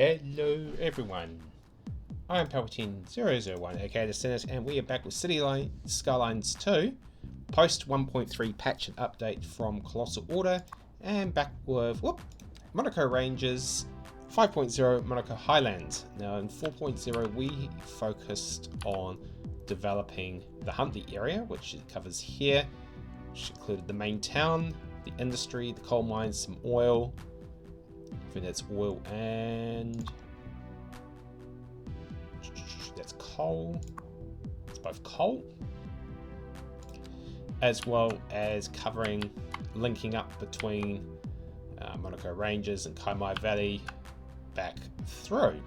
Hello everyone, I am Palpatine001 aka the Senate, and we are back with Skylines 2 post 1.3 patch and update from Colossal Order, and back with Manukau Ranges 5.0 Manukau Highlands. Now in 4.0 we focused on developing the Huntley area, which it covers here, which included the main town, the industry, the coal mines, some oil. I think that's oil and that's coal. It's both coal, as well as covering, linking up between Manukau Ranges and Kaimai Valley back through.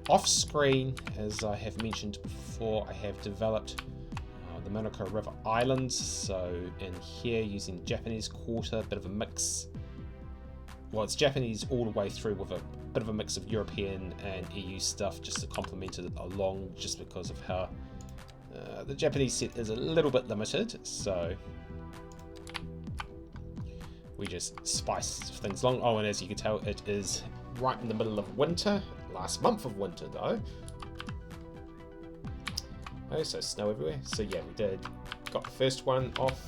Off screen, as I have mentioned before, I have developed the Manukau River Islands. So in here, using Japanese quarter, bit of a mix. Well, it's Japanese all the way through with a bit of a mix of European and EU stuff, just to complement it along, just because of how the Japanese set is a little bit limited. So we just spice things along. Oh, and as you can tell, it is right in the middle of winter, last month of winter though. Oh, so snow everywhere. So yeah, we got the first one off.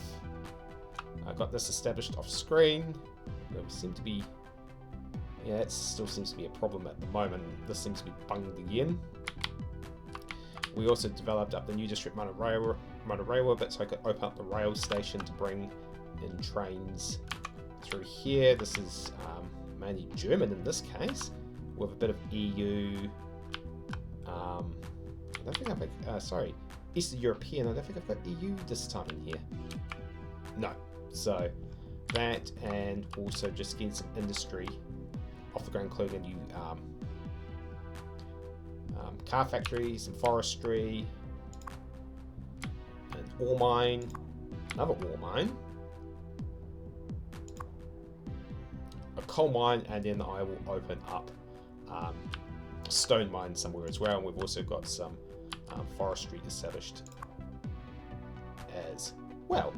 I got this established off screen. There seem to be, yeah, it still seems to be a problem at the moment. This seems to be bunged again. We also developed up the new district monorail bit, so I could open up the rail station to bring in trains through here. This is mainly German in this case, with a bit of EU. I don't think I've, sorry, Eastern European. I don't think I've got EU this time in here. No, so that, and also just getting some industry off the ground, including a new car factory, some forestry, an ore mine, another ore mine, a coal mine, and then I will open up a stone mine somewhere as well. And we've also got some forestry established as well.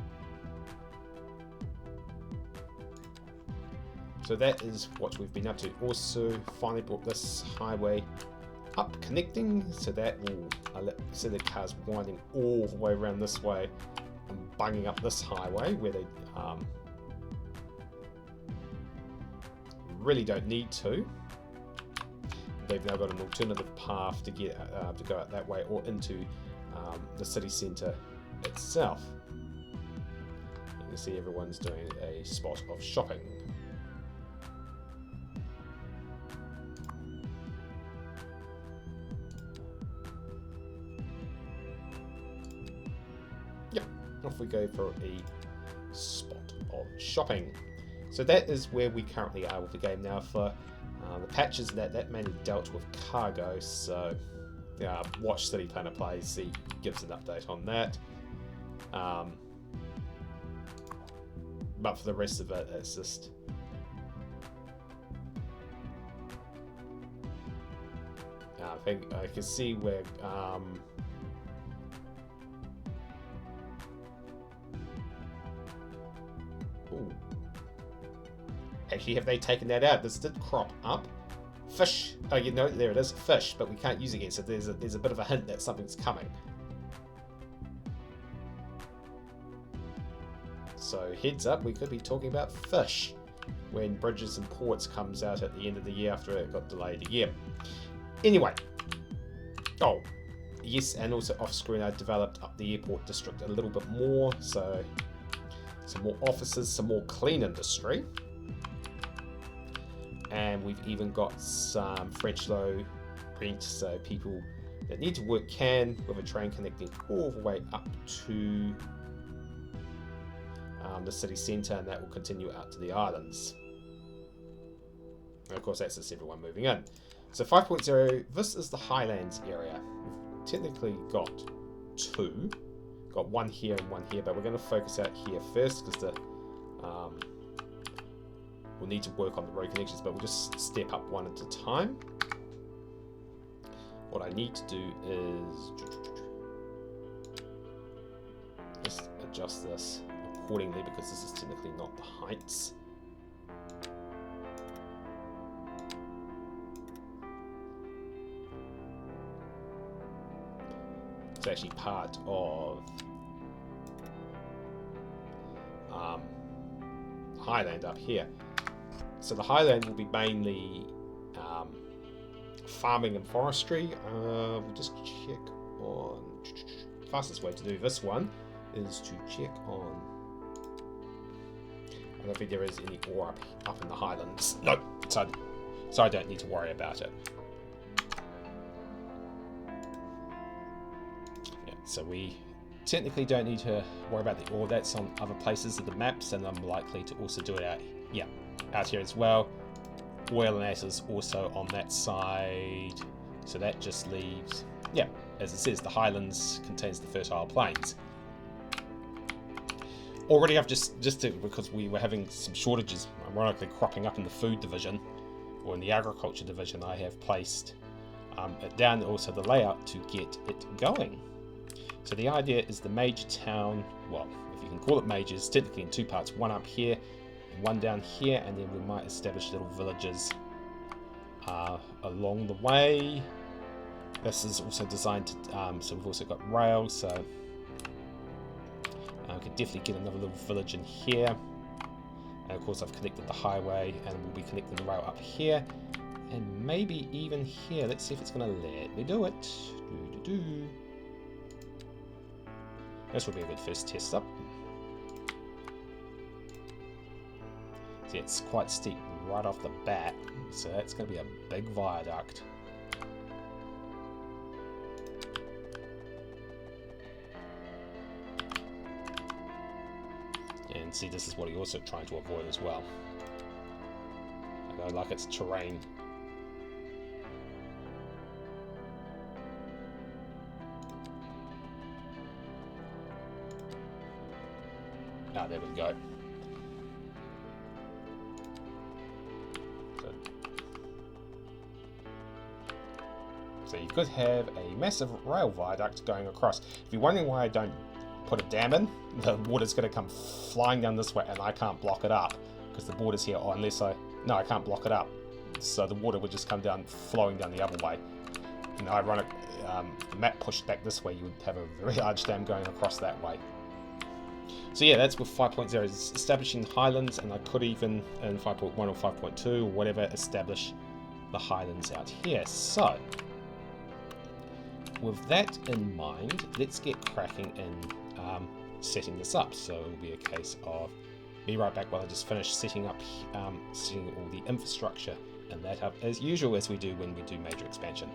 So that is what we've been up to. Also finally brought this highway up, connecting, so that will see the cars winding all the way around this way and bunging up this highway where they really don't need to. They've now got an alternative path to get to go out that way or into the city centre itself. You can see everyone's doing a spot of shopping. Yep, off we go for a spot of shopping. So that is where we currently are with the game now. For the patches that mainly dealt with cargo, so watch City Planner Play, see, gives an update on that. But for the rest of it, it's just I think I can see where ooh. Actually, have they taken that out? This did crop up. Fish. Oh, you know, there it is. Fish, but we can't use it yet, so there's a bit of a hint that something's coming. So heads up, we could be talking about fish when Bridges and Ports comes out at the end of the year after it got delayed a year. Anyway. Oh, yes, and also off screen I developed up the airport district a little bit more, so some more offices, some more clean industry. And we've even got some French low rent, so people that need to work can, with a train connecting all the way up to the city centre, and that will continue out to the islands. And of course, that's just everyone moving in. So 5.0, this is the Highlands area. We've technically got two. Got one here and one here, but we're going to focus out here first because the we'll need to work on the road connections, but we'll just step up one at a time. What I need to do is just adjust this accordingly, because this is technically not the heights. is actually part of Highland up here. So the Highland will be mainly farming and forestry. We'll just check on... The fastest way to do this one is to check on... I don't think there is any ore up in the Highlands. No, so I don't need to worry about it. Yeah, so we technically don't need to worry about the ore. That's on other places of the maps, and I'm likely to also do it out here as well. Oil and acid also on that side, so that just leaves, as it says, the Highlands contains the fertile plains. Already I've because we were having some shortages, ironically, cropping up in the food division, or in the agriculture division, I have placed it down, also the layout, to get it going. So the idea is the major town, well, if you can call it majors, technically in two parts, one up here, one down here, and then we might establish little villages along the way. This is also designed to, so we've also got rails, so we could definitely get another little village in here. And of course I've connected the highway, and we'll be connecting the rail up here, and maybe even here. Let's see if it's going to let me do it. This will be a good first test up. See, it's quite steep right off the bat, so that's going to be a big viaduct. And see, this is what you're also trying to avoid as well. I go like it's terrain. There we go. So you could have a massive rail viaduct going across. If you're wondering why I don't put a dam in, the water's going to come flying down this way, and I can't block it up because the border's here. Oh, I can't block it up. So the water would just come down, flowing down the other way. And ironic, if the map pushed back this way, you would have a very large dam going across that way. So yeah, that's with 5.0, is establishing the Highlands, and I could even, in 5.1 or 5.2 or whatever, establish the Highlands out here. So, with that in mind, let's get cracking in setting this up. So it'll be a case of me right back while I just finish setting up, setting all the infrastructure and that up, as usual, as we do when we do major expansion.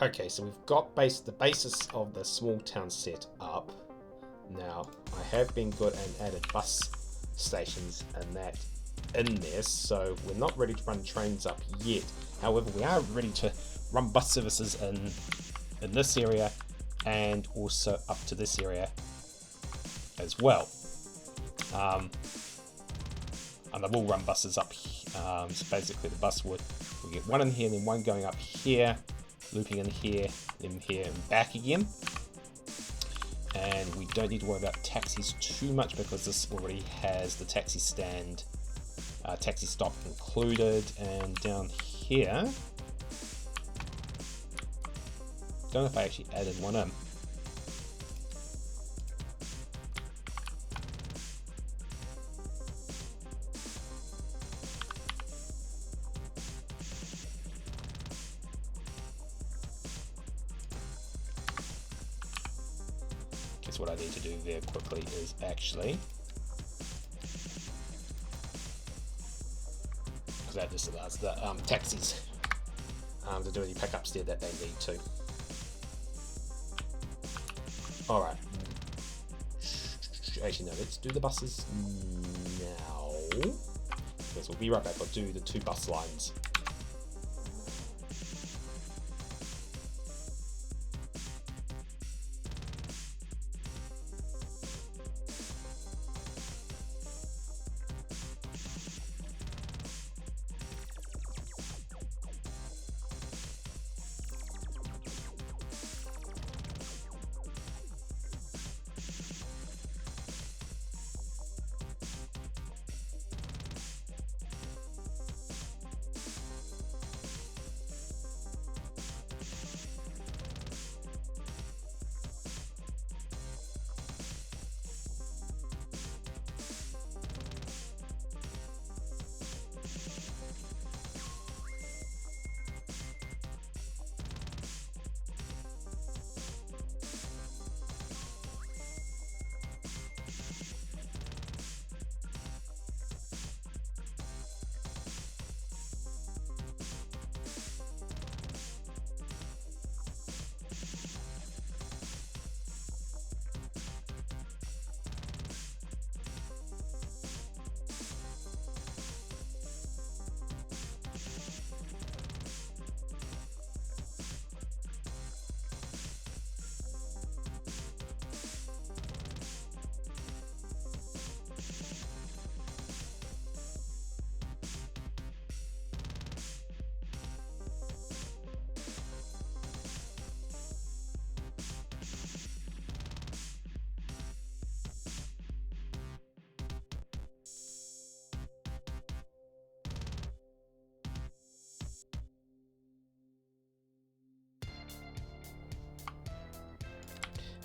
Okay, so we've got the basis of the small town set up. Now, I have been good and added bus stations and that in there, so we're not ready to run trains up yet. However, we are ready to run bus services in this area and also up to this area as well. And I will run buses up here. So basically the bus we'll get one in here and then one going up here, looping in here and back again. And we don't need to worry about taxis too much because this already has the taxi stand, taxi stop included. And down here, don't know if I actually added one in. What I need to do very quickly is actually, because that just allows the taxis to do any pickups there that they need to. Alright. Actually, no, let's do the buses now. Yes, we'll be right back. I'll do the 2 bus lines.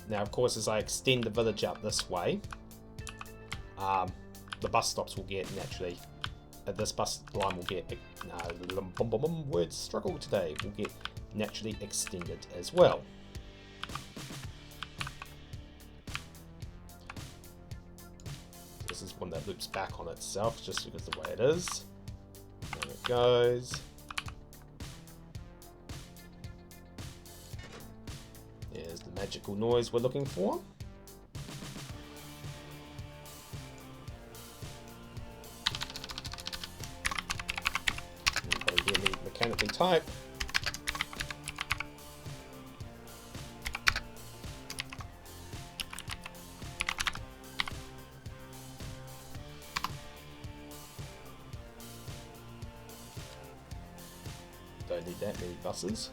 Now, of course, as I extend the village out this way, the bus stops will get naturally, this bus line will get, words struggle today, will get naturally extended as well. This is one that loops back on itself just because of the way it is. There it goes. There's the magical noise we're looking for. Anybody hear me mechanically type? Don't need that many buses.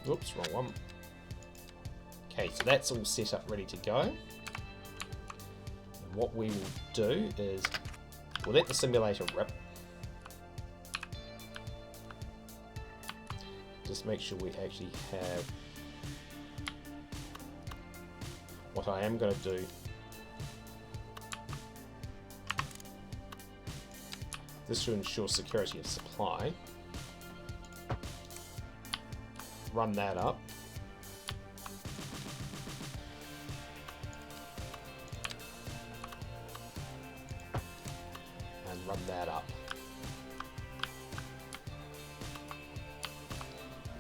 Oops, wrong one. Okay, so that's all set up, ready to go. And what we will do is we'll let the simulator rip. Just make sure we actually have what I am going to do. This to ensure security of supply. Run that up. run that up.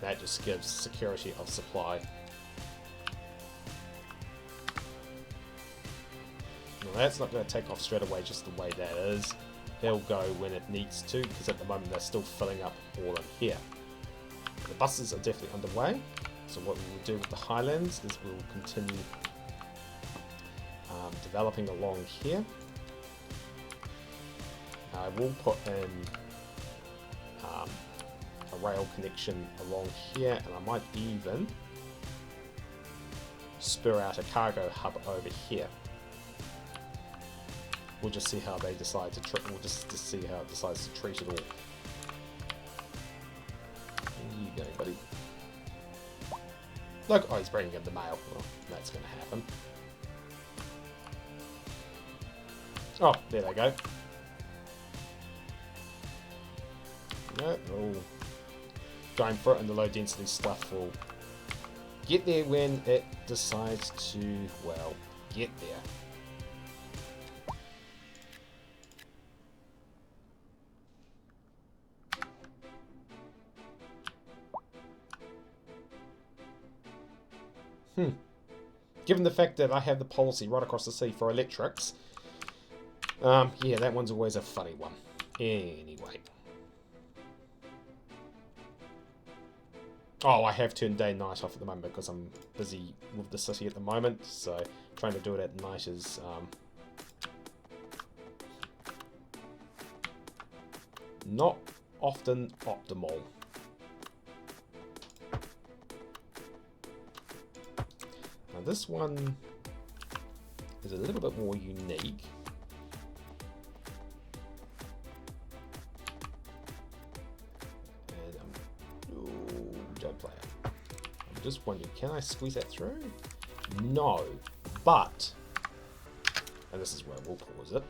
That just gives security of supply. Now that's not going to take off straight away just the way that is. He'll go when it needs to, because at the moment they're still filling up all in here. The buses are definitely underway, so what we will do with the Highlands is we'll continue developing along here. I will put in a rail connection along here, and I might even spur out a cargo hub over here. We'll just see how they decide to treat. We'll just see how it decides to treat it all. There you go, buddy. Look, oh, he's bringing in the mail. Well, that's going to happen. Oh, there they go. No, oh, going for it, and the low density stuff will get there when it decides to, well, get there. Given the fact that I have the policy right across the sea for electrics, yeah, that one's always a funny one. Anyway. Oh, I have turned day and night off at the moment because I'm busy with the city at the moment, so trying to do it at night is not often optimal. Now this one is a little bit more unique. I'm just wondering, can I squeeze that through? No, but, and this is where we'll pause it.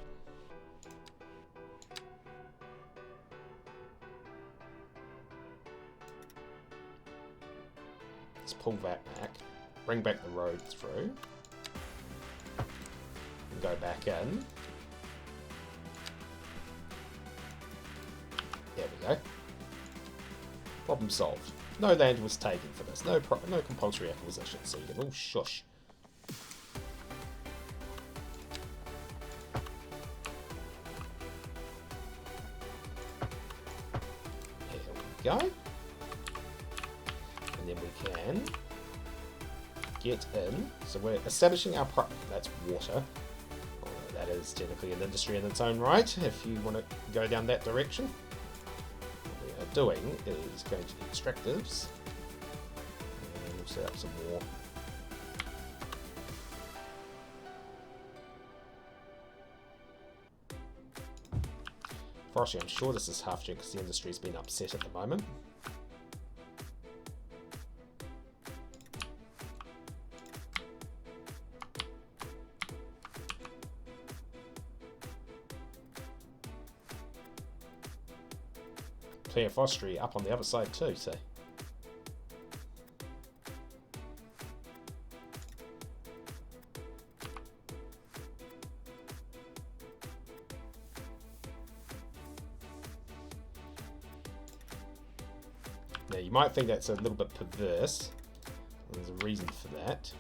Let's pull that back, bring back the road through, and go back in. There we go. Problem solved. No land was taken for this. No compulsory acquisition. So you can all shush. Here we go. And then we can get in. So we're establishing our that's water. That is technically an industry in its own right, if you want to go down that direction. Doing is going to extractives, and we'll set up some more. Forestry, I'm sure this is half due because the industry's been upset at the moment. Clear forestry up on the other side too, so. Now you might think that's a little bit perverse. There's a reason for that.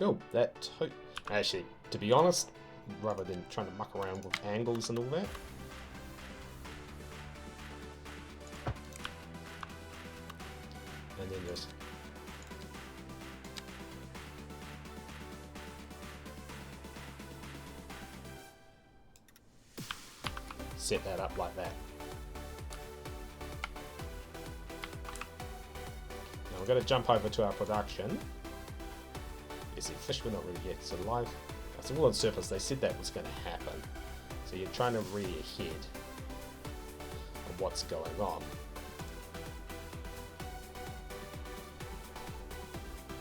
Oh, that actually, to be honest, rather than trying to muck around with angles and all that, and then just set that up like that. Now we're going to jump over to our production. See, fish were not really yet so live. It's all on surface. They said that was going to happen. So you're trying to read ahead of what's going on.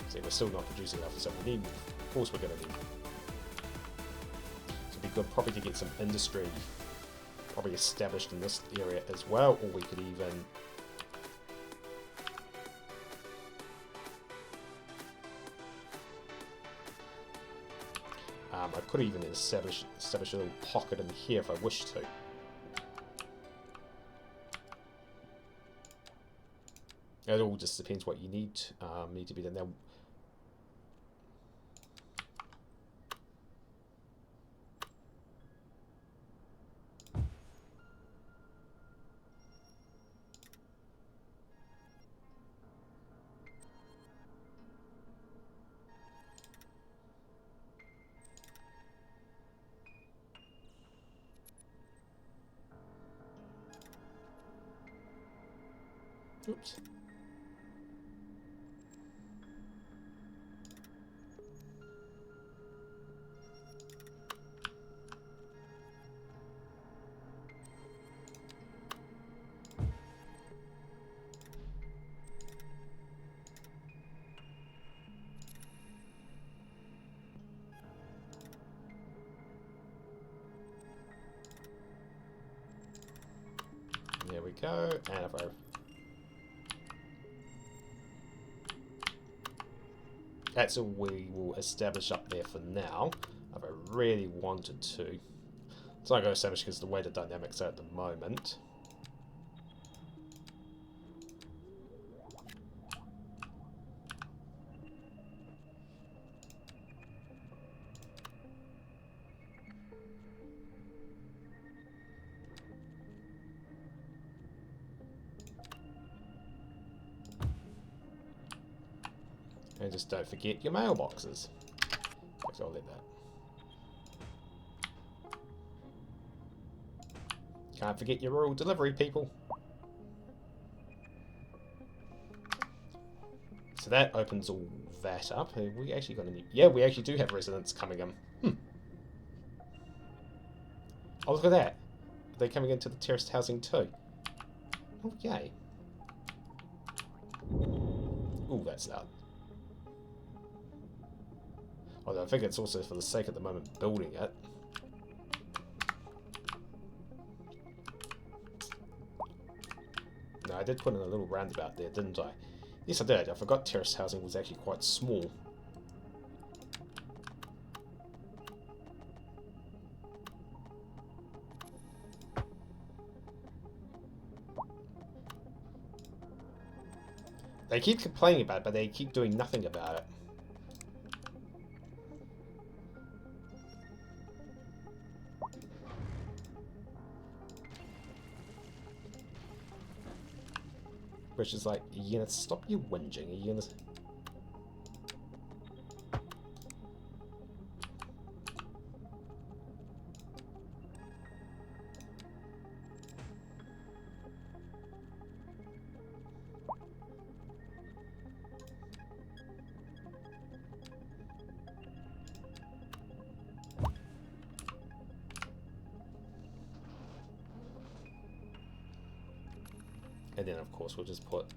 See, we're still not producing enough, so we need, of course we're going to need. So it'd be good probably to get some industry probably established in this area as well, or we could even... I could even establish a little pocket in here if I wish to. It all just depends what you need to be done. Now, oops. There we go, and if I... That's all we will establish up there for now, if I really wanted to. It's not going to establish because the way the dynamics are at the moment. And just don't forget your mailboxes. Actually, I'll let that. Can't forget your rural delivery, people. So that opens all that up. Have we actually got any... Yeah, we actually do have residents coming in. Oh, look at that. Are they coming into the terraced housing too? Oh, yay. Ooh, that's loud. Although I think it's also for the sake at the moment building it. No, I did put in a little roundabout there, didn't I? Yes, I did. I forgot terraced housing was actually quite small. They keep complaining about it, but they keep doing nothing about it. Which is like, are you gonna stop your whinging? Are you gonna... And then, of course, we'll just put...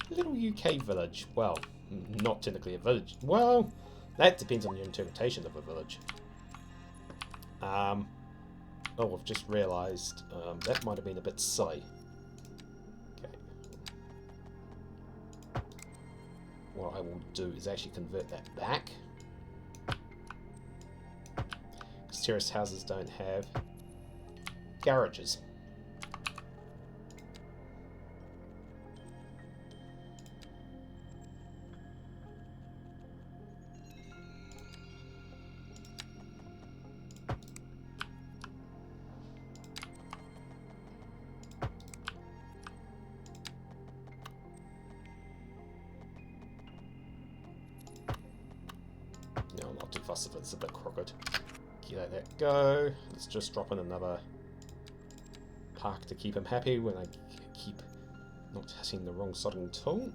Little UK village. Well, not technically a village. Well, that depends on your interpretation of a village. Oh, I've just realised that might have been a bit silly. Okay. What I will do is actually convert that back. Because terraced houses don't have garages. No, I'm not too fussed if it's a bit crooked. Let that go. Let's just drop in another park to keep him happy when I keep not hitting the wrong sodding tool.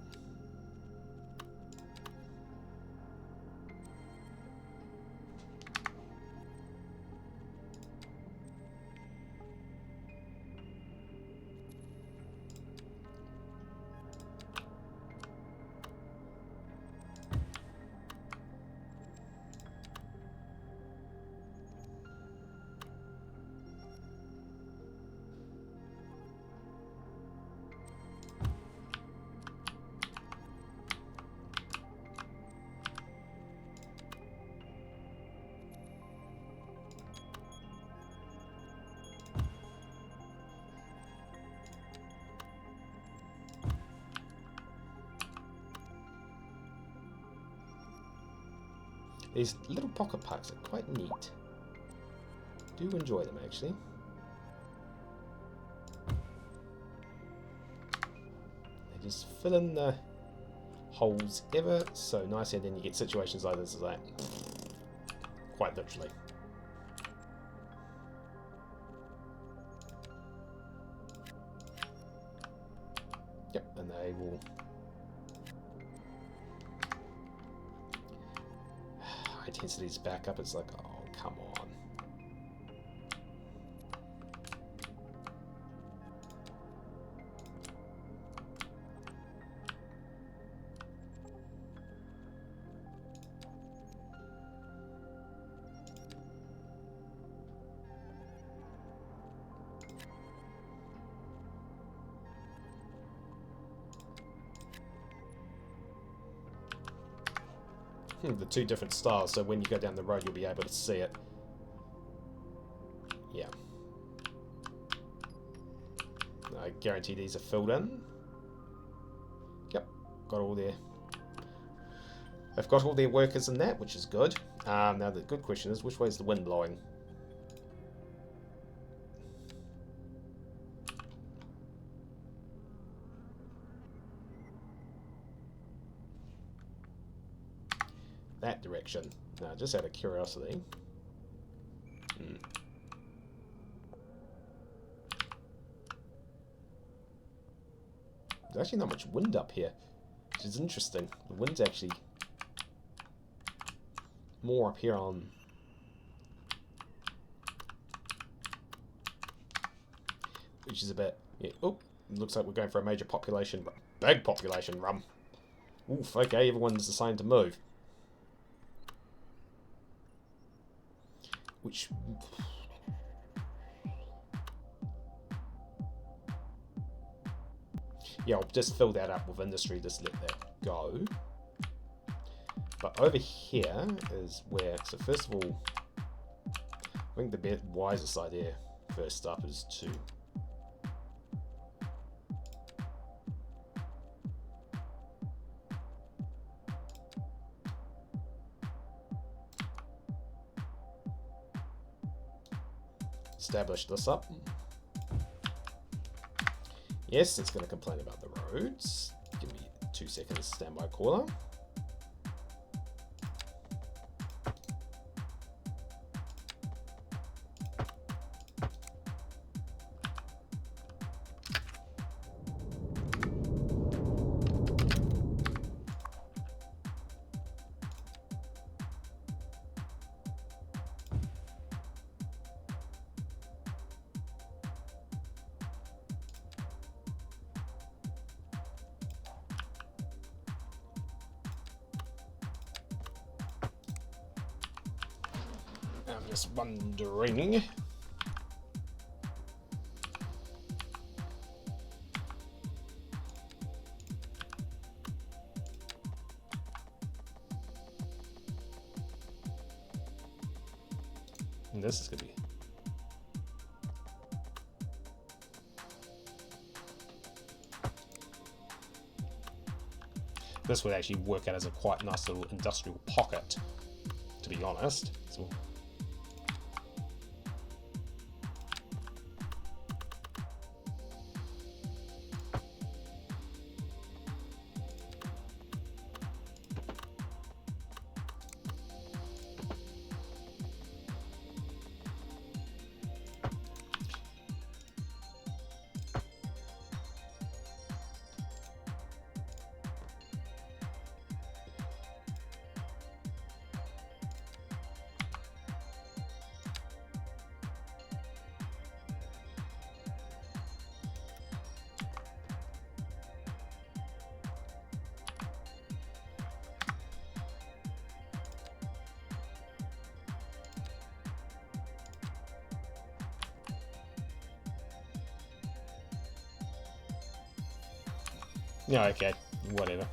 These little pocket parks are quite neat. Do enjoy them, actually. They just fill in the holes ever so nicely, and then you get situations like this, like quite literally. Yep, and they will. High density's back up. It's like, oh, come on. The two different styles, so when you go down the road you'll be able to see it. Yeah. I guarantee these are filled in. Yep, got all their... They've got all their workers in that, which is good. Now the good question is, which way is the wind blowing? That direction. Now, just out of curiosity. There's actually not much wind up here, which is interesting. The wind's actually more up here on... Which is a bit... Yeah, oh, looks like we're going for a major population... Big population run. Oof, okay, everyone's deciding to move. Which... Yeah, I'll just fill that up with industry, just let that go. But over here is where... So first of all, I think the wisest idea first up is to... establish this up. Yes, it's going to complain about the roads. Give me 2 seconds, standby caller. I'm just wondering. And this is going to be... This would actually work out as a quite nice little industrial pocket, to be honest. So yeah, okay, whatever.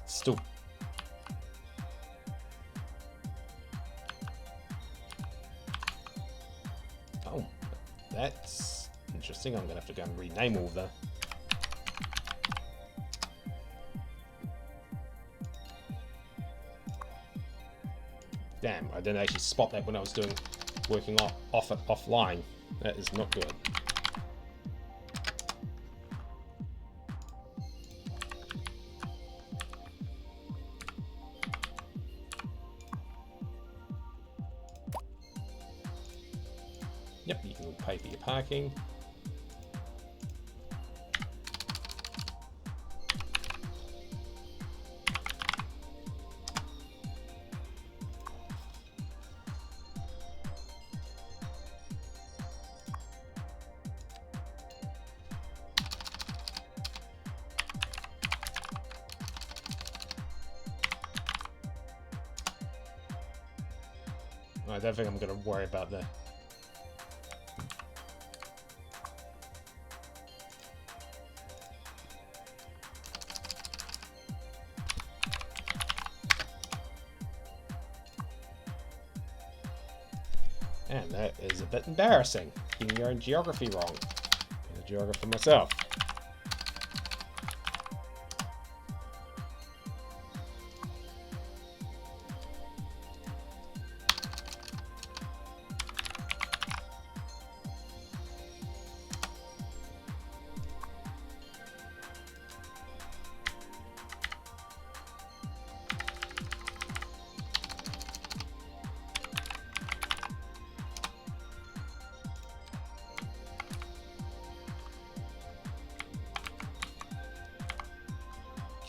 Still. Oh, that's interesting. I'm going to have to go and rename all the... Damn, I didn't actually spot that when I was working offline. That is not good. Yep, you can pay for your parking. I don't think I'm going to worry about that. And that is a bit embarrassing, getting your own geography wrong. I'm a geographer myself.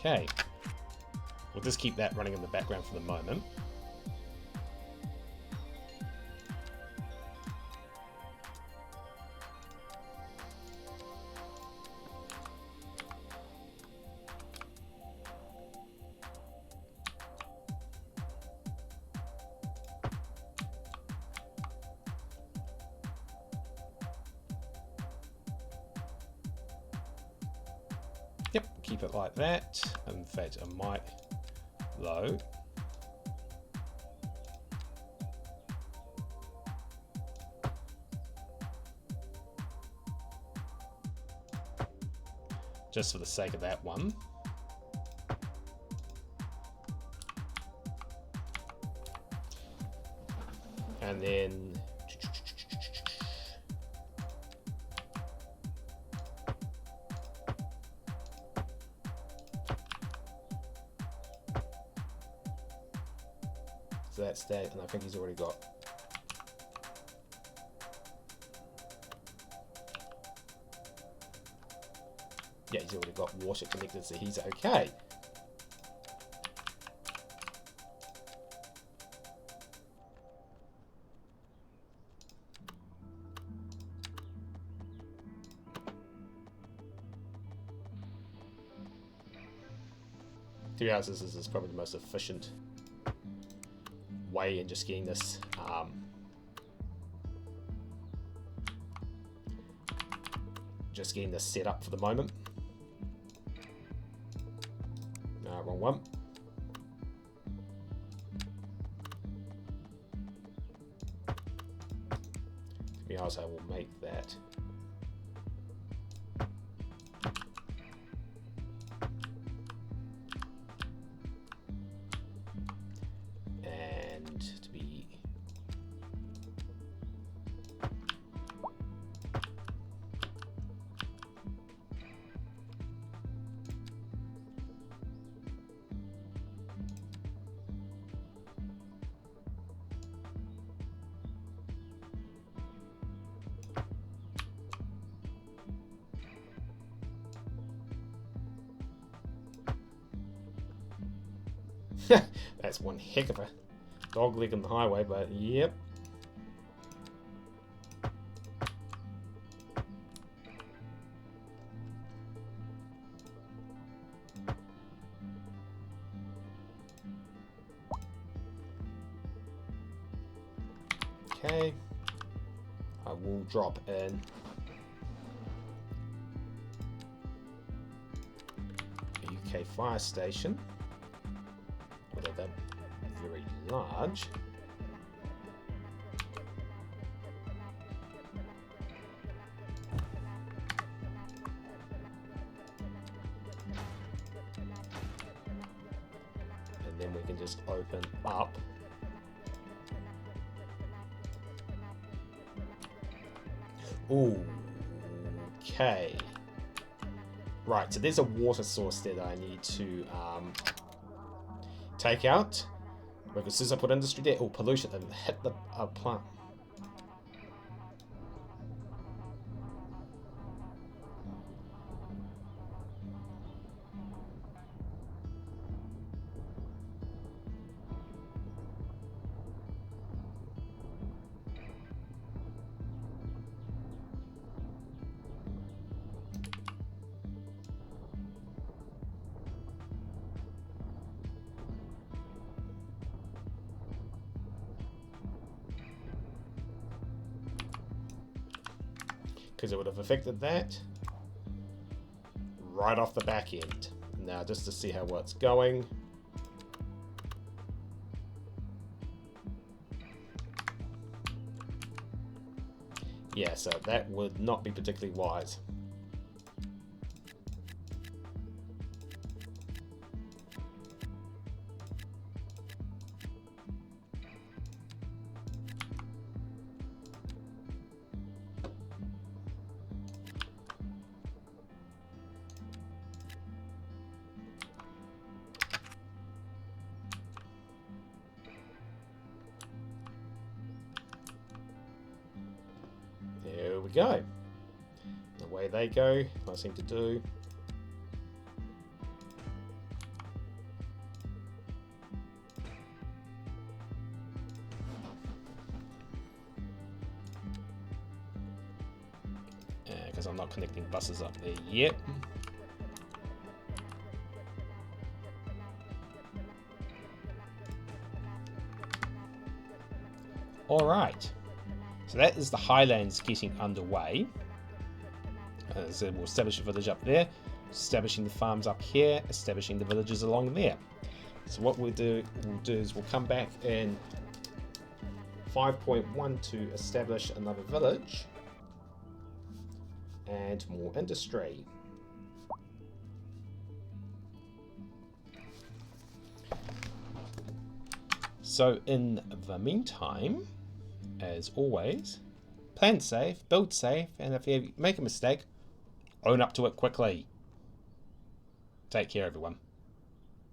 Okay, we'll just keep that running in the background for the moment. Yep, keep it like that. In fact, I might load. Just for the sake of that one. And then so that's that, and I think he's already got he's already got water connected, so he's okay. To be honest, this is probably the most efficient way in just getting this set up for the moment. Wrong one. To be honest, I will make that that's one heck of a dog leg on the highway, but yep. Okay, I will drop in a UK fire station. Although they're very large. And then we can just open up Ooh. Okay. Right, so there's a water source there that I need to take out. Because as soon as I put industry there, oh, pollution, and hit the plant. Because it would have affected that right off the back end. Now, just to see how well it's going. Yeah, so that would not be particularly wise. There we go. Away they go. Nice thing to do. Because I'm not connecting buses up there yet. Alright. So that is the Highlands getting underway. So we'll establish a village up there, establishing the farms up here, establishing the villages along there. So what we'll do is we'll come back in 5.1 to establish another village and more industry. So in the meantime, as always, plan safe, build safe, and if you make a mistake, own up to it quickly. Take care, everyone.